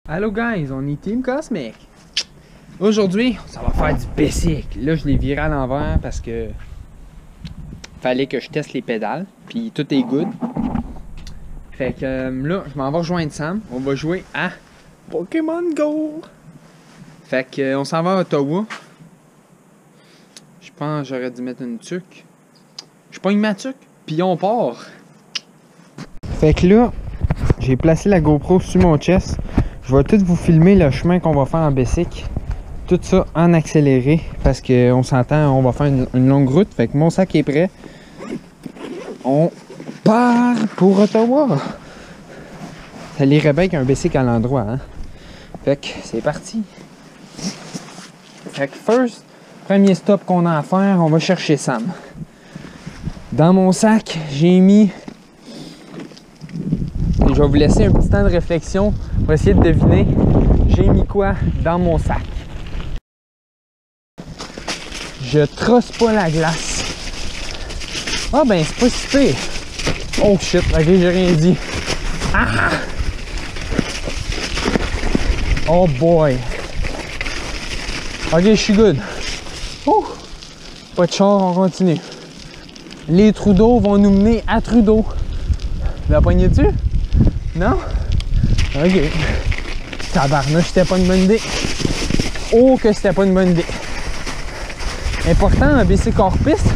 Allô guys, on est Team Cosmic. Aujourd'hui, ça va faire du bicycle. Là, je l'ai viré à l'envers parce que fallait que je teste les pédales. Puis tout est good. Fait que là, je m'en vais rejoindre Sam. On va jouer à Pokémon Go. Fait que on s'en va à Ottawa. Je pense que j'aurais dû mettre une tuque. Je pogne ma tuque, puis on part. Fait que là, j'ai placé la GoPro sur mon chest. Je vais tout vous filmer le chemin qu'on va faire en bicycle. Tout ça en accéléré parce qu'on s'entend, on va faire une longue route. Fait que mon sac est prêt. On part pour Ottawa. Ça l'irait bien qu'un bicycle à l'endroit, hein? Fait que c'est parti. Fait que premier stop qu'on a à faire, on va chercher Sam. Dans mon sac, j'ai mis... Et je vais vous laisser un petit temps de réflexion pour essayer de deviner j'ai mis quoi dans mon sac. Je trosse pas la glace. Ah ben c'est pas si pire. Oh shit, ok j'ai rien dit. Ah! Oh boy. Ok je suis good. Oh! Pas de char, on continue. Les trous d'eau vont nous mener à Trudeau. La poignée dessus? Non? Ok. Tabarnouche, c'était pas une bonne idée. Oh que c'était pas une bonne idée. Important un bicycle hors piste,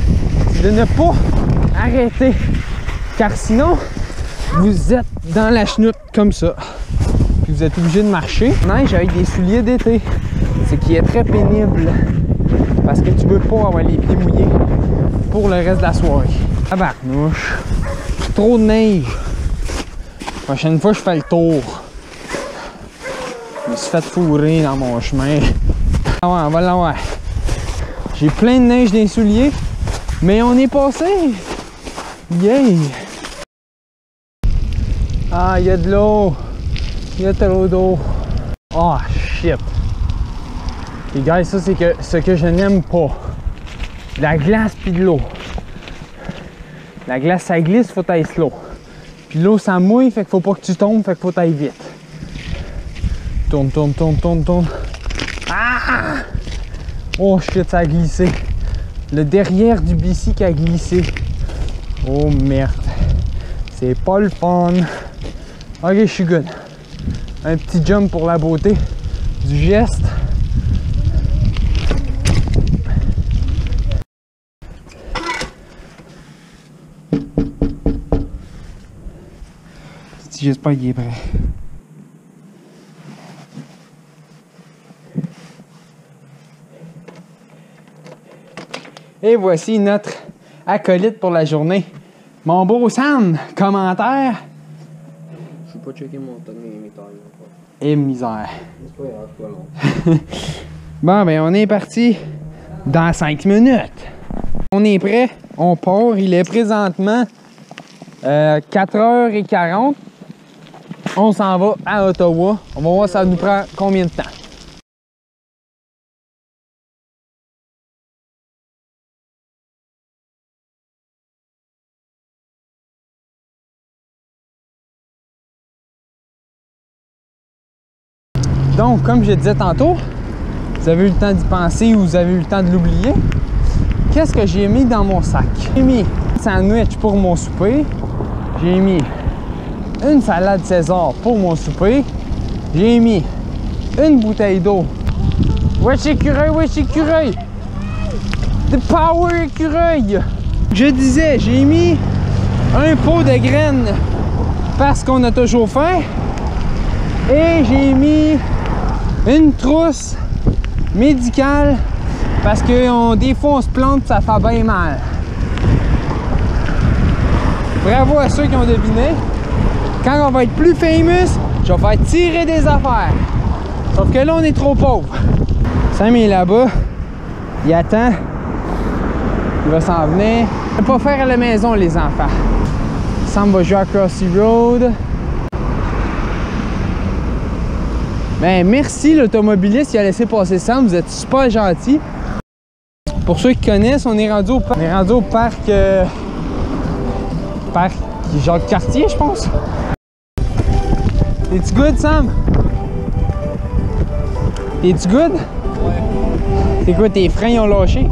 c'est de ne pas arrêter. Car sinon, vous êtes dans la chenoute comme ça. Puis vous êtes obligé de marcher. Neige avec des souliers d'été. Ce qui est très pénible. Parce que tu veux pas avoir les pieds mouillés pour le reste de la soirée. Tabarnouche. Trop de neige. La prochaine fois, je fais le tour. Je me suis fait fourrer dans mon chemin. Ah ouais, on va l'avoir. J'ai plein de neige dans les souliers, mais on est passé. Yay! Ah, il y a de l'eau. Il y a trop d'eau. Oh, shit. Les gars, ça, c'est que ce que je n'aime pas. La glace puis de l'eau. La glace, ça glisse, faut aller slow. Puis l'eau, ça mouille, fait qu'il faut pas que tu tombes, fait qu'il faut aller vite. Tourne, tourne, tourne, tourne, tourne. Ah! Oh shit, ça a glissé. Le derrière du bicycle a glissé. Oh merde. C'est pas le fun. Ok, je suis good. Un petit jump pour la beauté du geste. J'espère qu'il est prêt. Et voici notre acolyte pour la journée. Mon beau Sam, commentaire? Je ne peux pas checker mon temps mes tailles. Et misère. C'est pas grave, c'est pas long. Bon, ben on est parti dans 5 minutes. On est prêt, on part. Il est présentement 4h40. On s'en va à Ottawa. On va voir ça nous prend combien de temps. Donc, comme je disais tantôt, vous avez eu le temps d'y penser ou vous avez eu le temps de l'oublier. Qu'est-ce que j'ai mis dans mon sac? J'ai mis un sandwich pour mon souper. J'ai mis une salade César pour mon souper. J'ai mis une bouteille d'eau. Wesh écureuil, wesh écureuil! The power écureuil! Je disais, j'ai mis un pot de graines parce qu'on a toujours faim. Et j'ai mis une trousse médicale parce que des fois on se plante, ça fait bien mal. Bravo à ceux qui ont deviné. Quand on va être plus famous, je vais faire tirer des affaires. Sauf que là, on est trop pauvre. Sam est là-bas. Il attend. Il va s'en venir. Il ne va pas faire à la maison, les enfants. Sam va jouer à Crossy Road. Ben, merci l'automobiliste qui a laissé passer Sam. Vous êtes super gentil. Pour ceux qui connaissent, on est rendu au parc. On est rendu au parc... parc Jacques-Cartier, je pense. Es-tu good, Sam? T'es-tu good? Ouais. C'est quoi, tes freins ont lâché?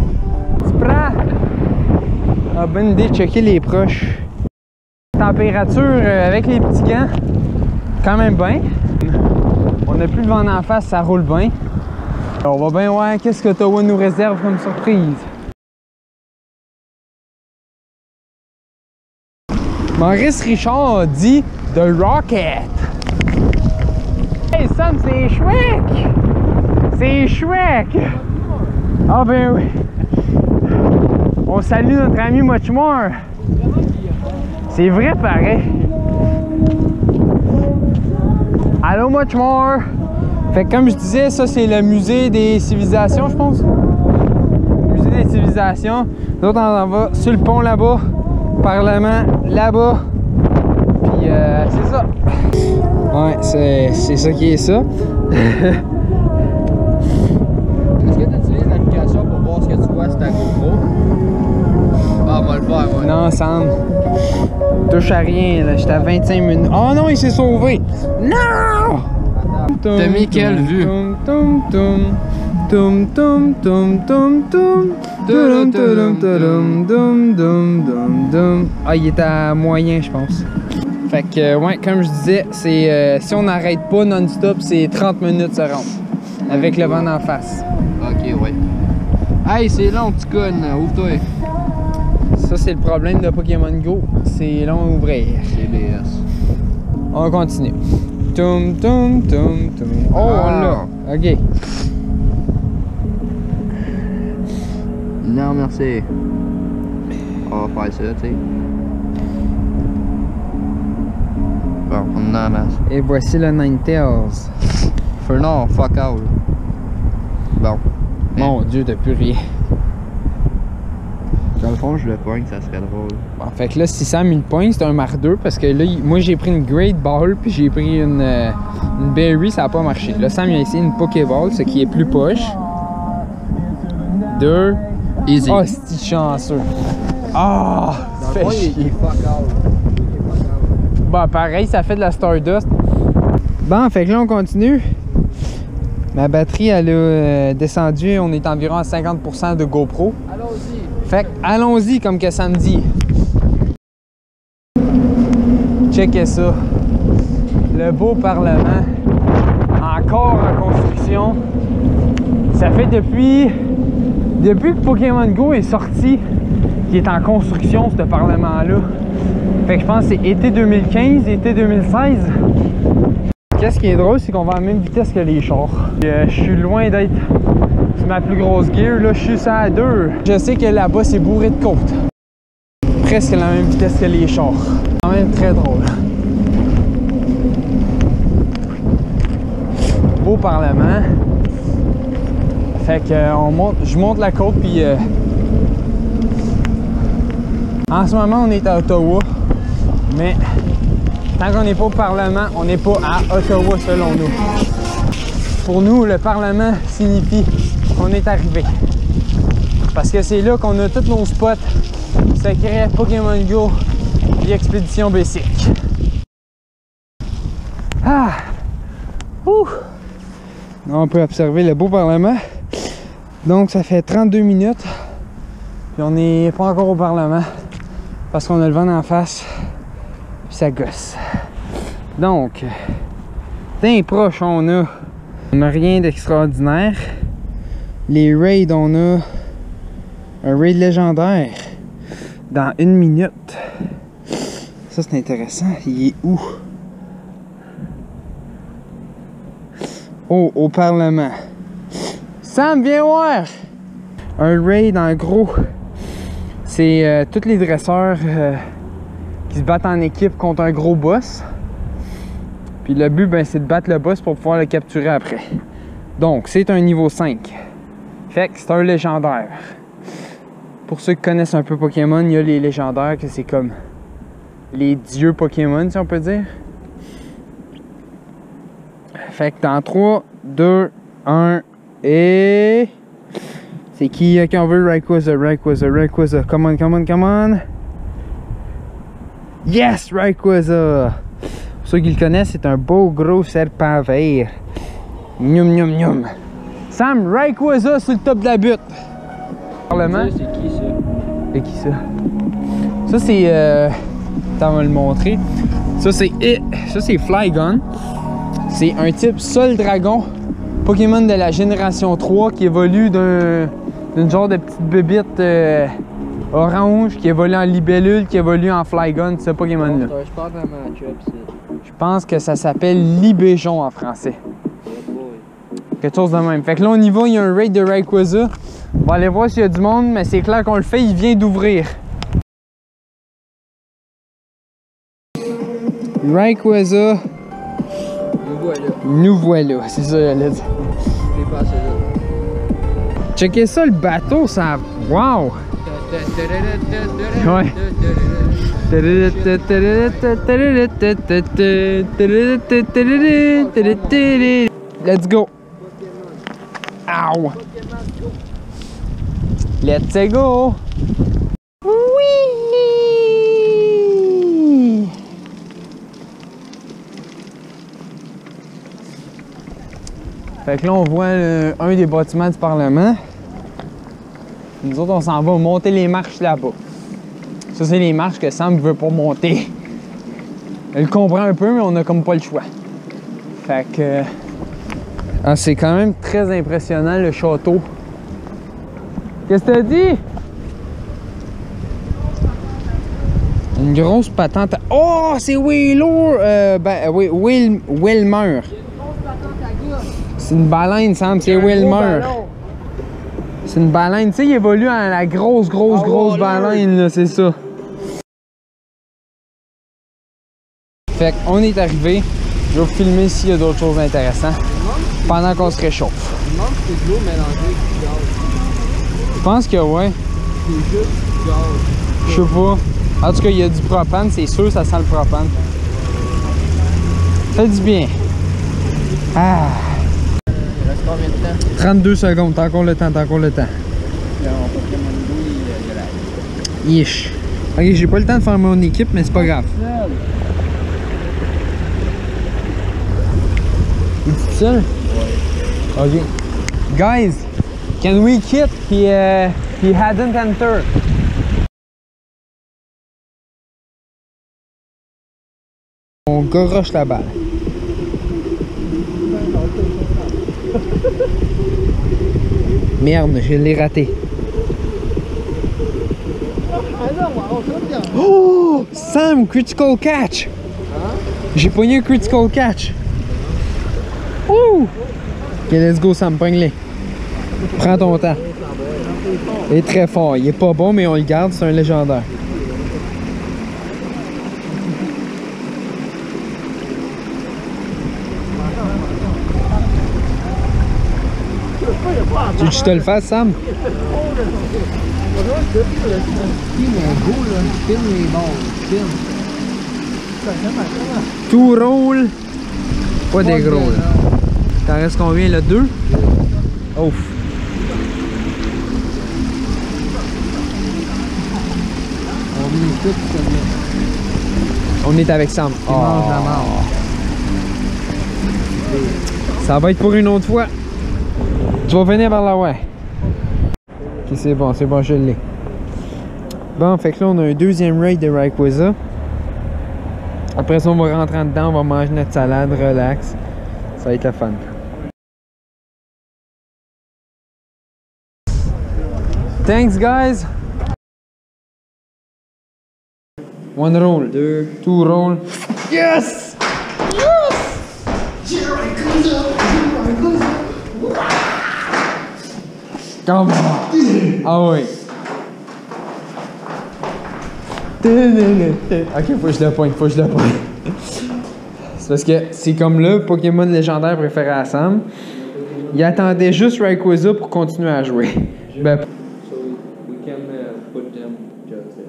Tu prends? Ah, bonne idée de checker les proches. Température avec les petits gants, quand même bien. On n'a plus le vent en face, ça roule bien. On va bien voir qu'est-ce que Ottawa nous réserve comme surprise. Maurice Richard a dit The Rocket. Hey Sam, c'est Shrek! C'est Shrek! Ah ben oui! On salue notre ami Muchmore! C'est vrai pareil! Allô Muchmore! Fait que comme je disais, ça c'est le musée des civilisations, je pense. Le musée des civilisations. Nous autres, on en va sur le pont là-bas. Parlement là-bas. Puis c'est ça. Ouais, c'est ça qui est ça. Est-ce que tu utilises l'application pour voir ce que tu vois sur ta GoPro? Ah, on va le faire, moi. Non, Sam. Touche à rien, là. J'étais à 25 minutes. Oh non, il s'est sauvé! Non! T'as mis quelle vue? Ah, il est à moyen, je pense. Fait que, ouais, comme je disais, c'est si on n'arrête pas non-stop, c'est 30 minutes ça rentre. Avec le vent en face. Ok, ouais. Hey, c'est long, petit con. Ouvre-toi. Ça, c'est le problème de Pokémon Go. C'est long à ouvrir. CBS. On continue. Tum, tum, tum, tum. Oh, là. Ok. Non, merci. On va faire ça, tu sais. Bon, on en masse. Et voici le Ninetales. Non, fuck out. Bon. Mon Dieu, t'as plus rien. Dans le fond, je le pogne, ça serait drôle. Bon, fait que là, si Sam il pogne, c'est un mardeux parce que là, moi j'ai pris une Great Ball puis j'ai pris une Berry, ça a pas marché. Là, Sam il a essayé une Pokéball, ce qui est plus poche. 2. Easy. Oh, c'est chanceux. Ah, Dans le fond, il est fuck out. Bah, pareil, ça fait de la Stardust. Bon, fait que là, on continue. Ma batterie, elle a descendu. On est environ à 50% de GoPro. Allons-y. Fait que, allons-y, comme que ça me dit. Checkez ça. Le beau Parlement. Encore en construction. Ça fait depuis que Pokémon Go est sorti, qu'il est en construction, ce Parlement-là. Fait que je pense que c'est été 2015, été 2016. Qu'est-ce qui est drôle, c'est qu'on va à la même vitesse que les chars. Je suis loin d'être sur ma plus grosse gear, là, je suis sur la 2. Je sais que là-bas, c'est bourré de côtes. Presque la même vitesse que les chars. Quand même très drôle. Beau Parlement. Fait que je monte la côte, puis en ce moment, on est à Ottawa, mais tant qu'on n'est pas au Parlement, on n'est pas à Ottawa selon nous. Pour nous, le Parlement signifie qu'on est arrivé. Parce que c'est là qu'on a tous nos spots secrets Pokémon Go et Expédition Basic. Ah! Ouh! On peut observer le beau Parlement. Donc ça fait 32 minutes. Puis on n'est pas encore au Parlement. Parce qu'on a le vent en face. Puis ça gosse. Donc, d'un proche, on a rien d'extraordinaire. Les raids, on a un raid légendaire dans 1 minute. Ça, c'est intéressant. Il est où? Oh, au Parlement. Sam, viens voir! Un raid, en gros, c'est tous les dresseurs qui se battent en équipe contre un gros boss. Puis le but, ben, c'est de battre le boss pour pouvoir le capturer après. Donc, c'est un niveau 5. Fait que c'est un légendaire. Pour ceux qui connaissent un peu Pokémon, il y a les légendaires, que c'est comme les dieux Pokémon, si on peut dire. Fait que dans 3, 2, 1, et... C'est qui on veut? Rayquaza. Come on. Yes, Rayquaza! Pour ceux qui le connaissent, c'est un beau gros serpent vert. Gnoum. Sam, Rayquaza sur le top de la butte. Parlement. C'est qui ça? C'est qui ça? Ça c'est... Attends, on va le montrer. Ça c'est Flygon. C'est un type Sol Dragon. Pokémon de la génération 3 qui évolue d'une genre de petite bébite orange, qui évolue en libellule, qui évolue en Flygon, ce Pokémon-là. Je parle d'un match-up, Je pense que ça s'appelle Libéjon en français. Quelque chose de même. Fait que là, on y va, il y a un raid de Rayquaza. On va aller voir s'il y a du monde, mais c'est clair qu'on le fait, il vient d'ouvrir. Rayquaza. Nous voilà, c'est ça, j'allais dire. C'est passé là. Checkez ça, le bateau, ça... Wow! Ouais. Let's go! Ow! Let's go! Oui! Fait que là, on voit un des bâtiments du Parlement. Nous autres, on s'en va monter les marches là-bas. Ça, c'est les marches que Sam veut pas monter. Elle comprend un peu, mais on a comme pas le choix. Fait que... Ah, c'est quand même très impressionnant, le château. Qu'est-ce que t'as dit? Une grosse patente. Oh, c'est Wilmer. C'est une baleine, Sam, c'est Wilmer. C'est une baleine, tu sais, il évolue en la grosse baleine, là, c'est ça. Fait qu'on est arrivé. Je vais vous filmer s'il y a d'autres choses intéressantes pendant qu'on se réchauffe. Il manque de l'eau mélangée avec du gaz. Je pense que ouais. C'est juste du gaz. Je sais pas. En tout cas, il y a du propane, c'est sûr, ça sent le propane. Ça fait du bien. Ah! Il reste combien de temps? 32 secondes, t'as encore le temps, t'as encore le temps. On Pokémon Go, il est Yesh. Ok, j'ai pas le temps de faire mon équipe, mais c'est pas grave. Il est tout seul? Ouais. Ok. Guys, can we quit? He hadn't entered. On goroche la balle. Merde, je l'ai raté. Oh! Sam, critical catch! J'ai pogné un critical catch. Ouh! Ok, let's go, Sam, pogne-les. Prends ton temps. Il est très fort. Il est pas bon, mais on le garde, c'est un légendaire. Tu veux que je te le fasse, Sam? Tout roule. Pas des gros, là. T'en reste combien, là? 2? Ouf. On est avec Sam. Oh. Ça va être pour une autre fois. Tu vas venir par là, ouais. Ok, c'est bon, je l'ai. Bon, fait que là, on a un deuxième raid de Rayquaza. Après ça, on va rentrer en dedans, on va manger notre salade, relax. Ça va être le fun. Thanks, guys. One roll. 2 roll. Yes! Yes! Come on! Ah oui! Ok, faut que je le pogne, C'est parce que c'est comme le Pokémon légendaire préféré à Sam. Il attendait juste Rayquaza pour continuer à jouer. Ben, So we can put them just there.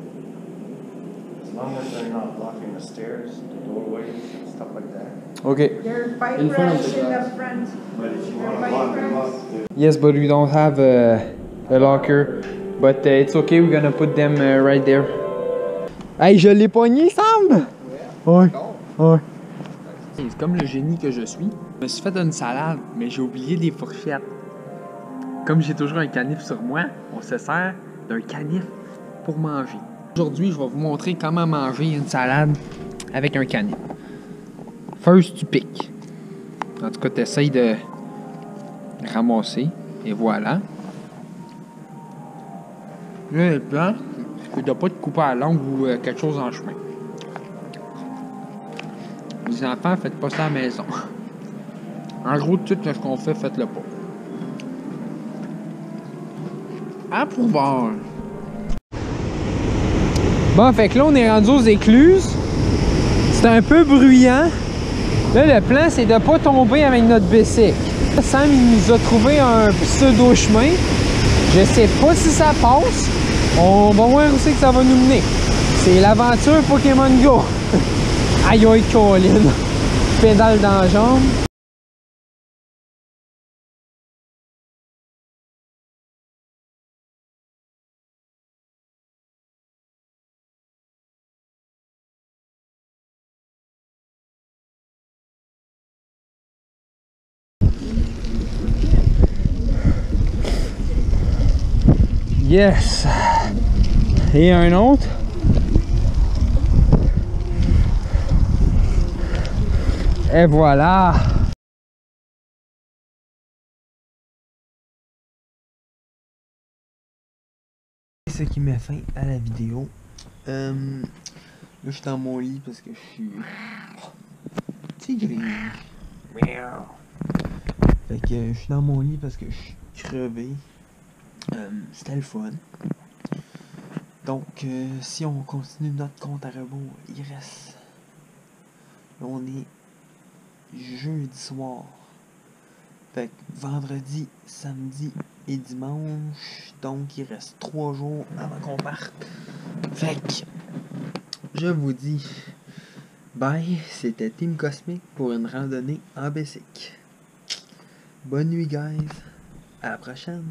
As long as they're not blocking the stairs, the doorways, and stuff like that. okay. There's bike In front of racks the in glass. the front. But if you They're want to bike block them racks. up, Yes, but we don't have a locker. But it's okay, we're gonna put them right there. Hey, je l'ai pogné, Sam! Ouais. Ouais. C'est comme le génie que je suis. Je me suis fait une salade, mais j'ai oublié des fourchettes. Comme j'ai toujours un canif sur moi, on se sert d'un canif pour manger. Aujourd'hui, je vais vous montrer comment manger une salade avec un canif. First, tu piques. En tout cas, tu essayes de ramasser. Et voilà. Là, le plan, c'est que tu ne dois pas te couper à la langue ou quelque chose en chemin. Les enfants, faites pas ça à la maison. En gros, tout ce qu'on fait, faites-le pas. Approuveur. Bon, fait que là, on est rendu aux écluses. C'est un peu bruyant. Là, le plan, c'est de pas tomber avec notre bicycle. Sam, il nous a trouvé un pseudo-chemin. Je sais pas si ça passe. On va voir où c'est que ça va nous mener. C'est l'aventure Pokémon Go. Aïe aïe, Colin. Pédale dans la jambe. Yes! Et un autre. Et voilà! C'est ce qui met fin à la vidéo. Là, je suis dans mon lit parce que je suis tigre. Fait que je suis dans mon lit parce que je suis crevé. C'était le fun. Donc, si on continue notre compte à rebours, il reste. Là, on est jeudi soir. Fait que vendredi, samedi et dimanche. Donc, il reste 3 jours avant qu'on parte. Fait que, je vous dis bye. C'était Team Cosmic pour une randonnée en bicycle. Bonne nuit, guys. À la prochaine.